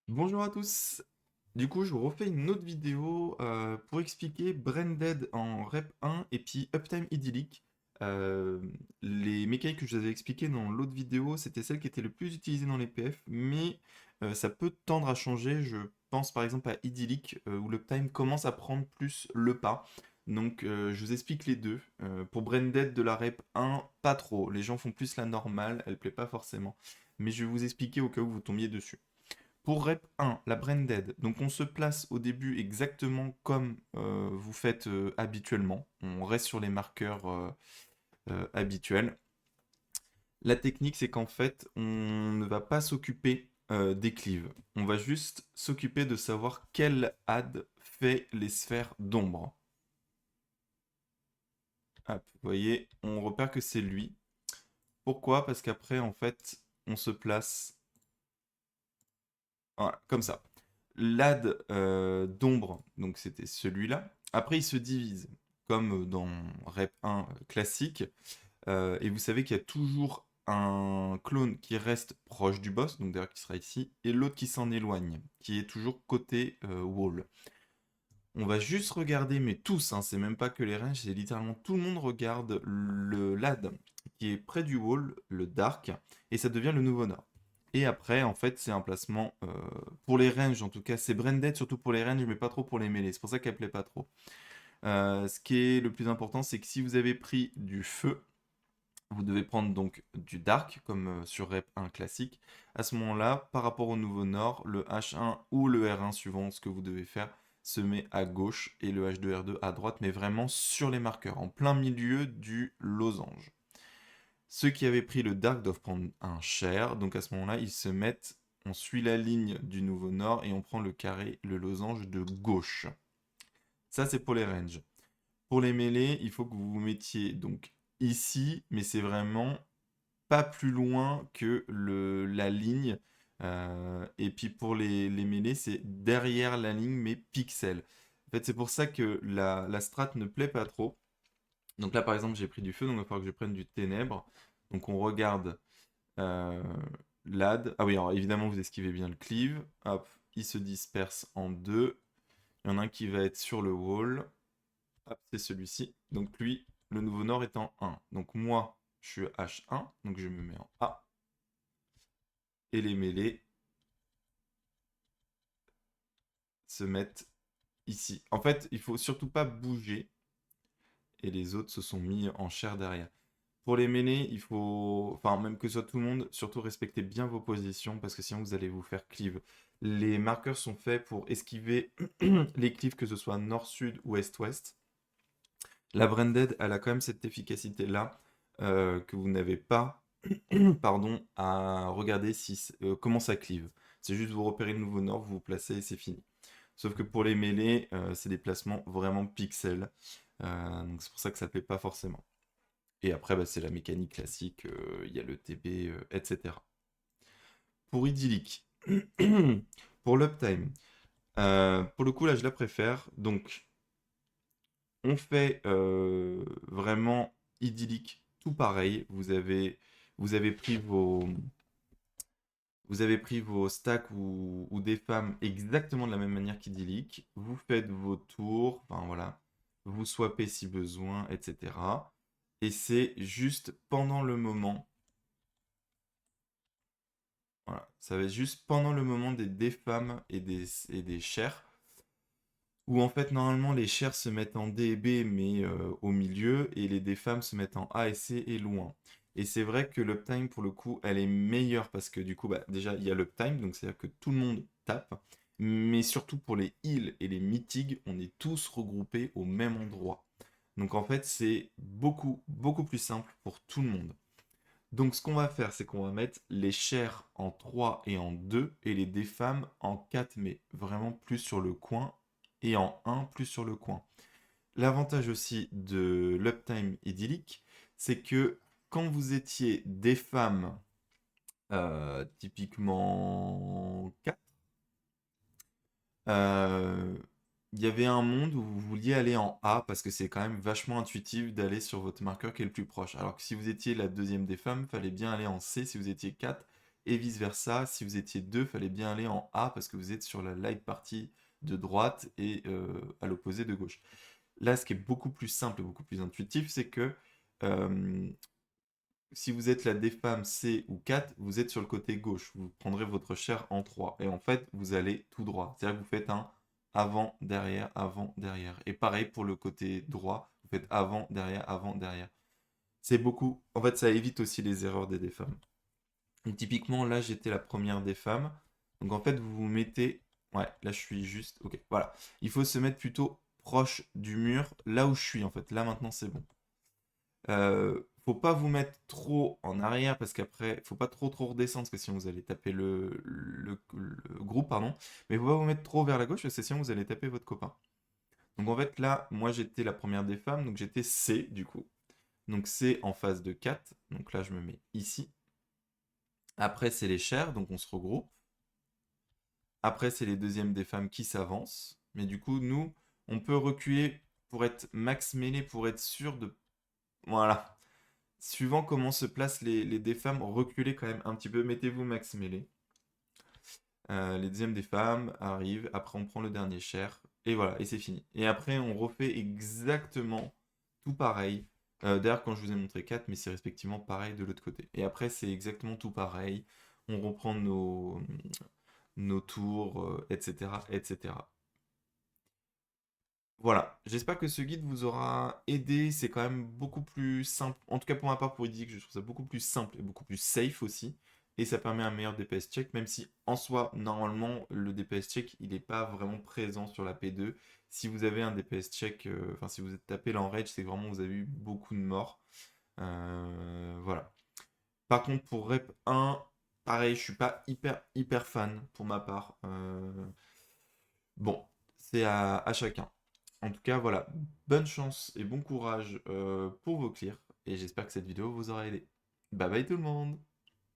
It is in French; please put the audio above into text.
Bonjour à tous. Du coup, je vous refais une autre vidéo pour expliquer Branded en Rep 1 et puis Uptime idyllique. Euh, les mécaniques que je vous avais expliquées dans l'autre vidéo, c'était celles qui étaient le plus utilisées dans les PF, mais ça peut tendre à changer. Je pense par exemple à idyllique où l'Uptime commence à prendre plus le pas. Donc je vous explique les deux. Pour Branded de la Rep 1, pas trop. Les gens font plus la normale, elle plaît pas forcément. Mais je vais vous expliquer au cas où vous tombiez dessus. Pour Rep 1, la Branded, donc on se place au début exactement comme vous faites habituellement. On reste sur les marqueurs habituels. La technique, c'est qu'en fait, on ne va pas s'occuper des cleaves. On va juste s'occuper de savoir quel add fait les sphères d'ombre. Hop, vous voyez, on repère que c'est lui. Pourquoi? Parce qu'après, en fait, on se place voilà, comme ça. L'ad d'ombre, donc c'était celui-là. Après, il se divise, comme dans Rep 1 classique. Et vous savez qu'il y a toujours un clone qui reste proche du boss, donc d'ailleurs qui sera ici, et l'autre qui s'en éloigne, qui est toujours côté wall. On va juste regarder, mais tous, hein, c'est même pas que les ranges, c'est littéralement tout le monde regarde le lad qui est près du wall, le dark, et ça devient le nouveau nord. Et après, en fait, c'est un placement pour les ranges, en tout cas, c'est branded surtout pour les ranges, mais pas trop pour les mêlées. C'est pour ça qu'elle plaît pas trop. Ce qui est le plus important, c'est que si vous avez pris du feu, vous devez prendre donc du dark, comme sur Rep 1 classique. À ce moment-là, par rapport au nouveau nord, le H1 ou le R1, suivant ce que vous devez faire, se met à gauche et le H2, R2 à droite, mais vraiment sur les marqueurs, en plein milieu du losange. Ceux qui avaient pris le dark doivent prendre un cher, donc à ce moment-là, ils se mettent, on suit la ligne du nouveau nord et on prend le carré, le losange de gauche. Ça, c'est pour les ranges. Pour les mêlées, il faut que vous vous mettiez donc ici, mais c'est vraiment pas plus loin que la ligne. Et puis pour les mêlées, c'est derrière la ligne, mais pixels. En fait, c'est pour ça que la strat ne plaît pas trop. Donc là, par exemple, j'ai pris du feu, donc il va falloir que je prenne du ténèbre. Donc on regarde euh, l'ad. Ah oui, alors évidemment, vous esquivez bien le cleave. Hop, il se disperse en deux. Il y en a un qui va être sur le wall. Hop, c'est celui-ci. Donc lui, le nouveau nord est en 1. Donc moi, je suis H1, donc je me mets en A. Et les mêlées se mettent ici. En fait, il faut surtout pas bouger. Et les autres se sont mis en chair derrière. Pour les mêlées, il faut, enfin même que ce soit tout le monde, surtout respecter bien vos positions parce que sinon vous allez vous faire cleave. Les marqueurs sont faits pour esquiver les cleaves que ce soit nord-sud ou est-ouest. La Branded, elle a quand même cette efficacité-là que vous n'avez pas pardon, à regarder si, comment ça cleave. C'est juste vous repérez le nouveau nord, vous vous placez et c'est fini. Sauf que pour les mêlées, c'est des placements vraiment pixels. Donc c'est pour ça que ça ne plaît pas forcément. Et après, bah, c'est la mécanique classique, il y a le TB, etc. Pour idyllique, pour l'uptime, pour le coup là je la préfère. Donc on fait vraiment idyllique, tout pareil. Vous avez pris vos stacks ou des femmes exactement de la même manière qu'idyllique. Vous faites vos tours, enfin voilà, vous swappez si besoin, etc. Et c'est juste pendant le moment, voilà, ça va être juste pendant le moment des femmes et des chairs, où en fait normalement les chairs se mettent en D et B mais au milieu, et les des femmes se mettent en A et C et loin. Et c'est vrai que l'uptime pour le coup elle est meilleure parce que du coup bah, déjà il y a l'uptime, donc c'est à dire que tout le monde tape, mais surtout pour les heals et les mythiques on est tous regroupés au même endroit. Donc en fait c'est beaucoup beaucoup plus simple pour tout le monde. Donc ce qu'on va faire, c'est qu'on va mettre les chairs en 3 et en 2 et les défams en 4, mais vraiment plus sur le coin, et en un plus sur le coin. L'avantage aussi de l'uptime idyllique, c'est que quand vous étiez des femmes typiquement 4, euh, il y avait un monde où vous vouliez aller en A parce que c'est quand même vachement intuitif d'aller sur votre marqueur qui est le plus proche. Alors que si vous étiez la deuxième des femmes, fallait bien aller en C si vous étiez 4 et vice-versa. Si vous étiez deux, fallait bien aller en A parce que vous êtes sur la light party de droite et à l'opposé de gauche. Là, ce qui est beaucoup plus simple et beaucoup plus intuitif, c'est que euh, si vous êtes la D-femme C ou 4, vous êtes sur le côté gauche. Vous prendrez votre chair en 3. Et en fait, vous allez tout droit. C'est-à-dire que vous faites un avant, derrière, avant, derrière. Et pareil pour le côté droit, vous faites avant, derrière, avant, derrière. C'est beaucoup. En fait, ça évite aussi les erreurs des femmes. Donc, typiquement, là, j'étais la première des femmes. Donc, en fait, vous vous mettez. Ouais, là, je suis juste. Ok, voilà. Il faut se mettre plutôt proche du mur, là où je suis, en fait. Là, maintenant, c'est bon. Faut pas vous mettre trop en arrière parce qu'après, faut pas trop redescendre parce que sinon vous allez taper le groupe, pardon. Mais faut pas vous mettre trop vers la gauche parce que sinon vous allez taper votre copain. Donc en fait, là, moi j'étais la première des femmes, donc j'étais C du coup. Donc C en face de 4. Donc là, je me mets ici. Après, c'est les chairs, donc on se regroupe. Après, c'est les deuxièmes des femmes qui s'avancent. Mais du coup, nous, on peut reculer pour être max mêlé, pour être sûr de. Voilà. Suivant comment se placent les des femmes, reculez quand même un petit peu. Mettez-vous max mêlé. Les deuxièmes des femmes arrivent. Après, on prend le dernier chair. Et voilà, et c'est fini. Et après, on refait exactement tout pareil. D'ailleurs, quand je vous ai montré 4, mais c'est respectivement pareil de l'autre côté. Et après, c'est exactement tout pareil. On reprend nos tours, etc., etc. Voilà, j'espère que ce guide vous aura aidé. C'est quand même beaucoup plus simple, en tout cas pour ma part, pour Idic, je trouve ça beaucoup plus simple et beaucoup plus safe aussi. Et ça permet un meilleur DPS check, même si en soi, normalement, le DPS check, il n'est pas vraiment présent sur la P2. Si vous avez un DPS check, enfin si vous êtes tapé l'enrage, c'est vraiment vous avez eu beaucoup de morts. Voilà. Par contre, pour Rep 1, pareil, je suis pas hyper fan pour ma part. Bon, c'est à chacun. En tout cas, voilà, bonne chance et bon courage pour vos clears. Et j'espère que cette vidéo vous aura aidé. Bye bye tout le monde!